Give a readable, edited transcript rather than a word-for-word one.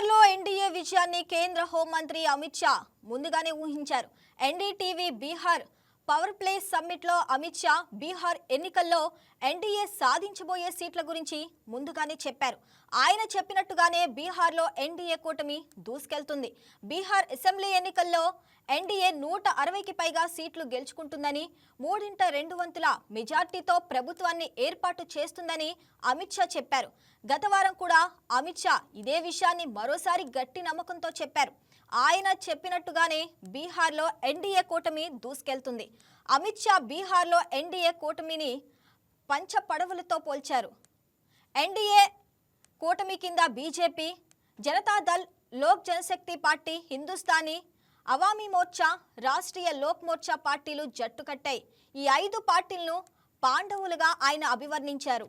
బీహార్లో ఎన్డీఏ విజయాన్ని కేంద్ర హోంమంత్రి అమిత్ షా ముందుగానే ఊహించారు. ఎన్డీటీవీ బీహార్ పవర్ ప్లే సమ్మిట్లో అమిత్ షా బీహార్ ఎన్నికల్లో ఎన్డీఏ సాధించబోయే సీట్ల గురించి ముందుగానే చెప్పారు. ఆయన చెప్పినట్టుగానే బీహార్లో ఎన్డీఏ కూటమి దూసుకెళ్తుంది. బీహార్ అసెంబ్లీ ఎన్నికల్లో ఎన్డీఏ 160కి పైగా సీట్లు గెలుచుకుంటుందని, 3/2 మెజార్టీతో ప్రభుత్వాన్ని ఏర్పాటు చేస్తుందని అమిత్ షా చెప్పారు. గత వారం కూడా అమిత్ షా ఇదే విషయాన్ని మరోసారి గట్టి నమ్మకంతో చెప్పారు. ఆయన చెప్పినట్టుగానే బీహార్లో ఎన్డీఏ కూటమి దూసుకెళ్తుంది. అమిత్ షా బీహార్లో ఎన్డీఏ కూటమిని పంచ పడవలతో పోల్చారు. ఎన్డీఏ కూటమి కింద బీజేపీ, జనతాదళ్, లోక్ జనశక్తి పార్టీ, హిందుస్థానీ అవామీ మోర్చా, రాష్ట్రీయ లోక్ మోర్చా పార్టీలు జట్టు కట్టాయి. ఈ 5 పార్టీలను పాండవులుగా ఆయన అభివర్ణించారు.